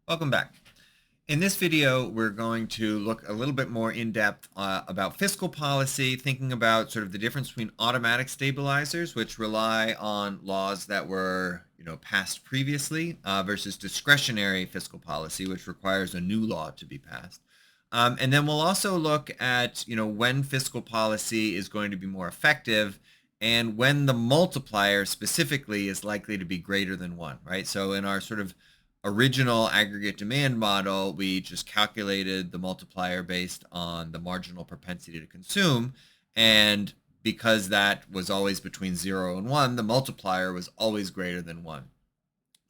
Welcome back. In this video, we're going to look a little bit more in depth about fiscal policy, thinking about sort of the difference between automatic stabilizers, which rely on laws that were passed previously, versus discretionary fiscal policy, which requires a new law to be passed. And then we'll also look at when fiscal policy is going to be more effective and when the multiplier specifically is likely to be greater than one, right? So in our sort of original aggregate demand model, we just calculated the multiplier based on the marginal propensity to consume. And because that was always between 0 and 1, the multiplier was always greater than 1.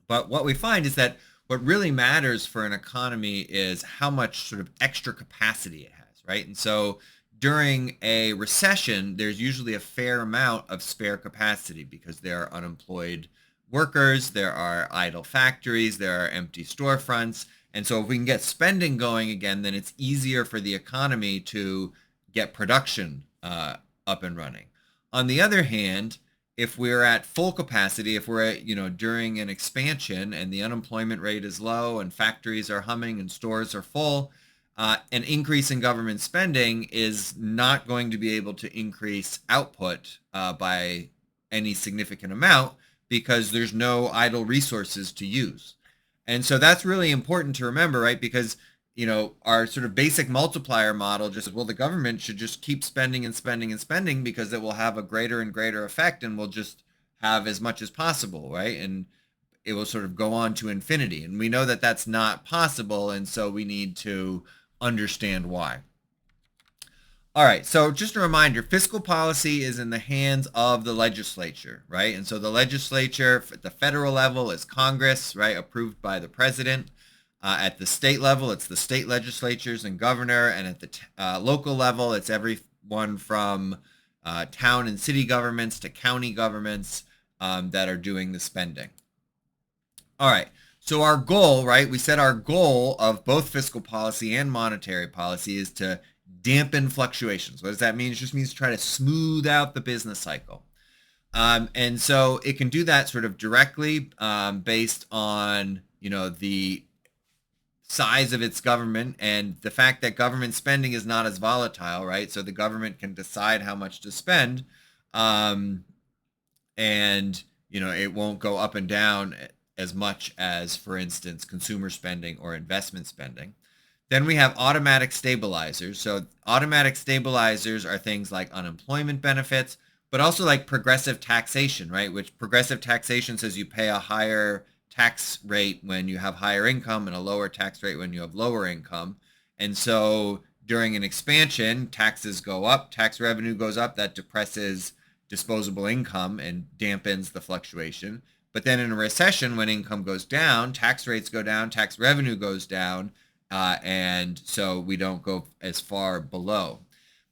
But what we find is that what really matters for an economy is how much sort of extra capacity it has, right? And so during a recession, there's usually a fair amount of spare capacity because there are unemployed workers, there are idle factories, there are empty storefronts. And so if we can get spending going again, then it's easier for the economy to get production up and running. On the other hand, if we're at full capacity, if we're at, during an expansion and the unemployment rate is low and factories are humming and stores are full, an increase in government spending is not going to be able to increase output by any significant amount, because there's no idle resources to use. And so that's really important to remember, right? Because, our sort of basic multiplier model just, well, the government should just keep spending and spending and spending because it will have a greater and greater effect and we'll just have as much as possible, right? And it will sort of go on to infinity. And we know that that's not possible. And so we need to understand why. All right, so just a reminder, fiscal policy is in the hands of the legislature, right? And so the legislature at the federal level is Congress, right, approved by the president. At the state level, it's the state legislatures and governor. And at the local level, it's everyone from town and city governments to county governments that are doing the spending. All right, so our goal, right, we said our goal of both fiscal policy and monetary policy is to dampen fluctuations. What does that mean? It just means try to smooth out the business cycle. And so it can do that sort of directly based on, the size of its government and the fact that government spending is not as volatile, right? So the government can decide how much to spend, and, it won't go up and down as much as, for instance, consumer spending or investment spending. Then we have automatic stabilizers. So automatic stabilizers are things like unemployment benefits, but also like progressive taxation, right? Which progressive taxation says you pay a higher tax rate when you have higher income and a lower tax rate when you have lower income. And so during an expansion, taxes go up, tax revenue goes up, that depresses disposable income and dampens the fluctuation. But then in a recession, when income goes down, tax rates go down, tax revenue goes down, and so we don't go as far below.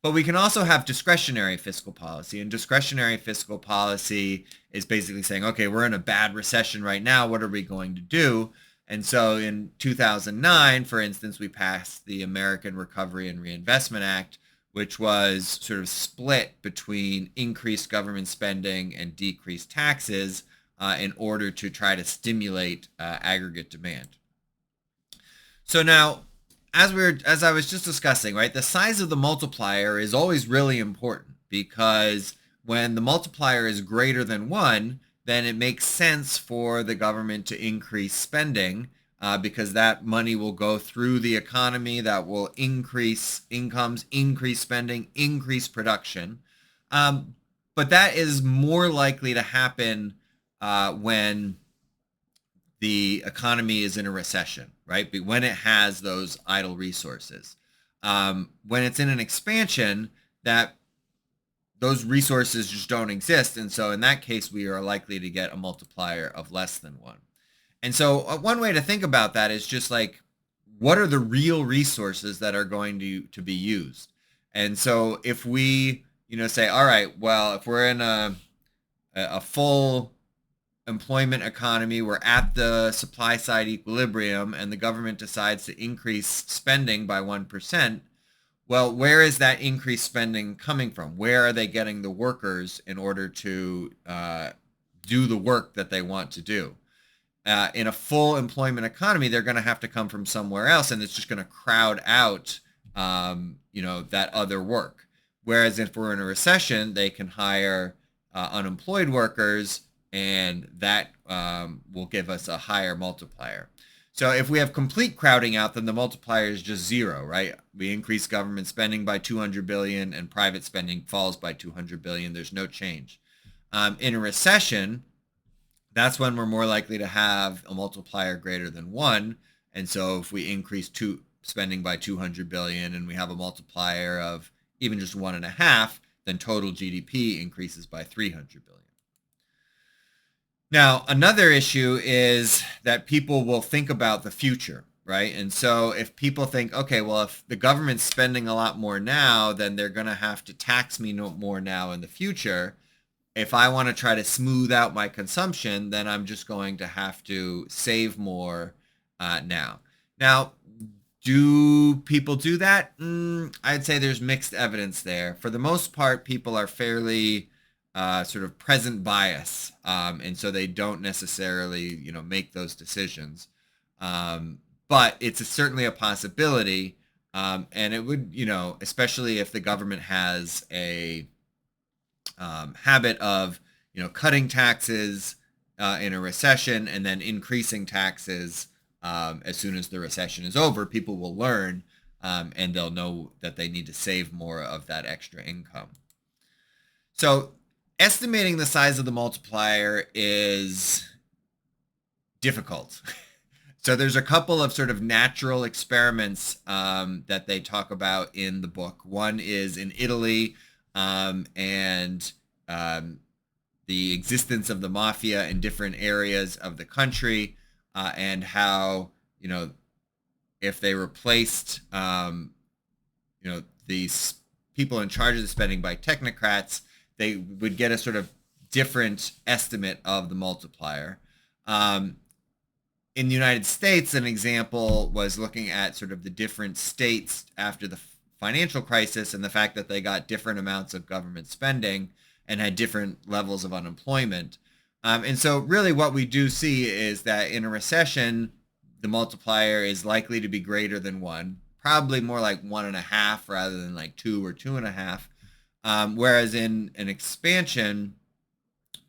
But we can also have discretionary fiscal policy, and discretionary fiscal policy is basically saying, okay, we're in a bad recession right now, what are we going to do? And so in 2009, for instance, we passed the American Recovery and Reinvestment Act, which was sort of split between increased government spending and decreased taxes in order to try to stimulate aggregate demand. So now, as I was just discussing, right, the size of the multiplier is always really important, because when the multiplier is greater than 1, then it makes sense for the government to increase spending because that money will go through the economy, that will increase incomes, increase spending, increase production. But that is more likely to happen when the economy is in a recession, right? But when it has those idle resources. When it's in an expansion, that those resources just don't exist. And so in that case, we are likely to get a multiplier of less than 1. And so one way to think about that is just like, what are the real resources that are going to be used? And so if we, say, all right, well, if we're in a full employment economy, we're at the supply side equilibrium, and the government decides to increase spending by 1%, well, where is that increased spending coming from? Where are they getting the workers in order to do the work that they want to do? in a full employment economy, they're going to have to come from somewhere else, and it's just going to crowd out, that other work. Whereas if we're in a recession, they can hire unemployed workers, and that will give us a higher multiplier. So if we have complete crowding out, then the multiplier is just zero, right? We increase government spending by 200 billion and private spending falls by 200 billion. There's no change. In a recession, that's when we're more likely to have a multiplier greater than one. And so if we increase spending by 200 billion and we have a multiplier of even just 1.5, then total GDP increases by 300 billion. Now, another issue is that people will think about the future, right? And so if people think, okay, well, if the government's spending a lot more now, then they're going to have to tax me more now in the future. If I want to try to smooth out my consumption, then I'm just going to have to save more now. Now, do people do that? I'd say there's mixed evidence there. For the most part, people are fairly sort of present bias, and so they don't necessarily, make those decisions. But it's certainly a possibility, and it would, especially if the government has a habit of, cutting taxes in a recession and then increasing taxes as soon as the recession is over. People will learn, and they'll know that they need to save more of that extra income. So estimating the size of the multiplier is difficult. So there's a couple of sort of natural experiments that they talk about in the book. One is in Italy, and the existence of the mafia in different areas of the country, and how, if they replaced, these people in charge of the spending by technocrats, they would get a sort of different estimate of the multiplier. In the United States, an example was looking at sort of the different states after the financial crisis and the fact that they got different amounts of government spending and had different levels of unemployment. And so really what we do see is that in a recession, the multiplier is likely to be greater than one, probably more like 1.5 rather than like 2 or 2.5. Whereas in an expansion,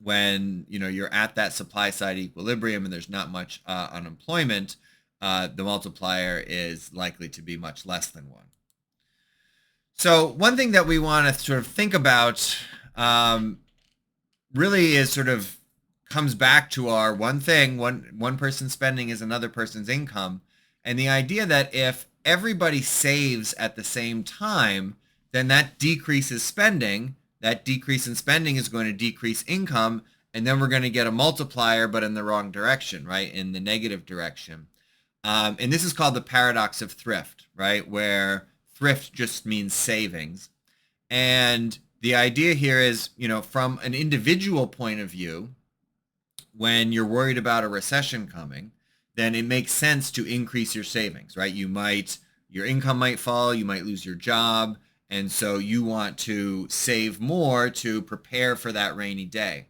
when you're at that supply side equilibrium and there's not much unemployment, the multiplier is likely to be much less than 1. So one thing that we want to sort of think about really is sort of comes back to our one person's spending is another person's income, and the idea that if everybody saves at the same time, then that decreases spending. That decrease in spending is going to decrease income, and then we're going to get a multiplier, but in the wrong direction, right? In the negative direction. And this is called the paradox of thrift, right? Where thrift just means savings. And the idea here is, from an individual point of view, when you're worried about a recession coming, then it makes sense to increase your savings, right? Your income might fall, you might lose your job, and so you want to save more to prepare for that rainy day.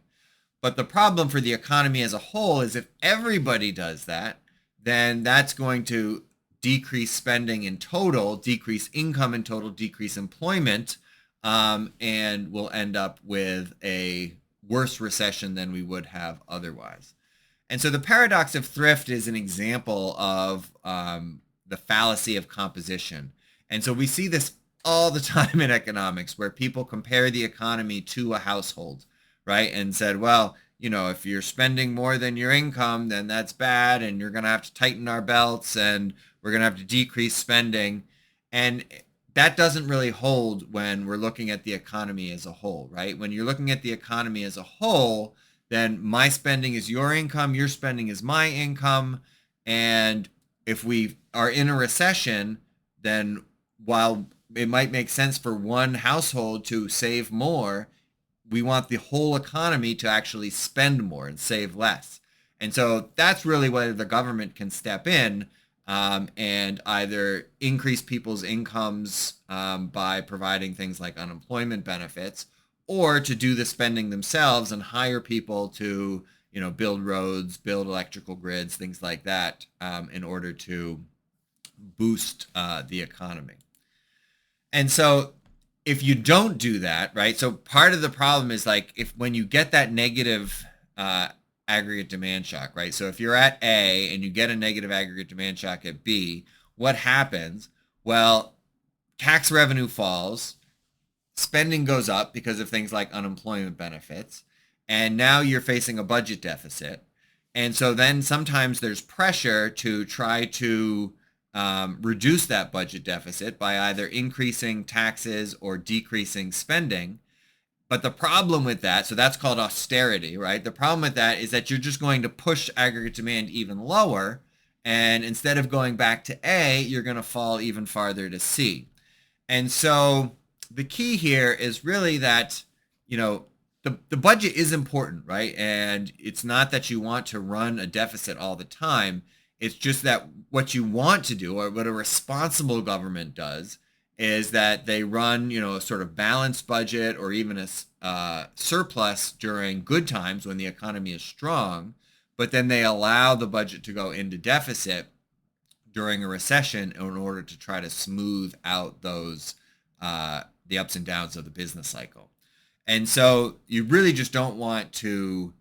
But the problem for the economy as a whole is if everybody does that, then that's going to decrease spending in total, decrease income in total, decrease employment, and we'll end up with a worse recession than we would have otherwise. And so the paradox of thrift is an example of the fallacy of composition. And so we see this all the time in economics where people compare the economy to a household, right? And said, well, if you're spending more than your income, then that's bad, and you're going to have to tighten our belts, and we're going to have to decrease spending. And that doesn't really hold when we're looking at the economy as a whole, right? When you're looking at the economy as a whole, then my spending is your income, your spending is my income. And if we are in a recession, then while it might make sense for one household to save more, we want the whole economy to actually spend more and save less. And so that's really where the government can step in and either increase people's incomes by providing things like unemployment benefits, or to do the spending themselves and hire people to build roads, build electrical grids, things like that, in order to boost the economy. And so if you don't do that, right? So part of the problem is like when you get that negative aggregate demand shock, right? So if you're at A and you get a negative aggregate demand shock at B, what happens? Well, tax revenue falls, spending goes up because of things like unemployment benefits, and now you're facing a budget deficit. And so then sometimes there's pressure to try to reduce that budget deficit by either increasing taxes or decreasing spending. But the problem with that, so that's called austerity, right? The problem with that is that you're just going to push aggregate demand even lower. And instead of going back to A, you're going to fall even farther to C. And so the key here is really that, the budget is important, right? And it's not that you want to run a deficit all the time. It's just that what you want to do, or what a responsible government does, is that they run, a sort of balanced budget or even a surplus during good times when the economy is strong, but then they allow the budget to go into deficit during a recession in order to try to smooth out those the ups and downs of the business cycle. And so you really just don't want to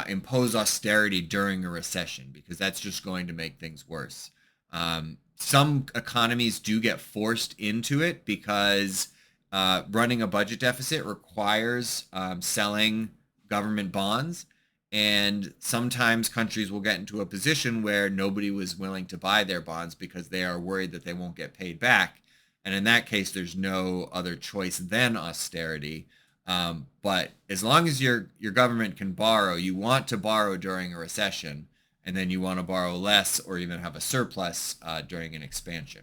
impose austerity during a recession, because that's just going to make things worse. Some economies do get forced into it because running a budget deficit requires selling government bonds. And sometimes countries will get into a position where nobody was willing to buy their bonds because they are worried that they won't get paid back. And in that case, there's no other choice than austerity. But as long as your government can borrow, you want to borrow during a recession, and then you want to borrow less or even have a surplus during an expansion.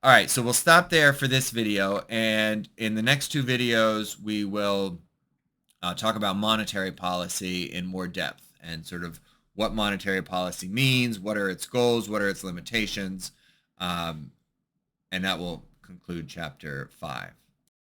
All right, so we'll stop there for this video, and in the next two videos, we will talk about monetary policy in more depth and sort of what monetary policy means, what are its goals, what are its limitations, and that will conclude Chapter 5.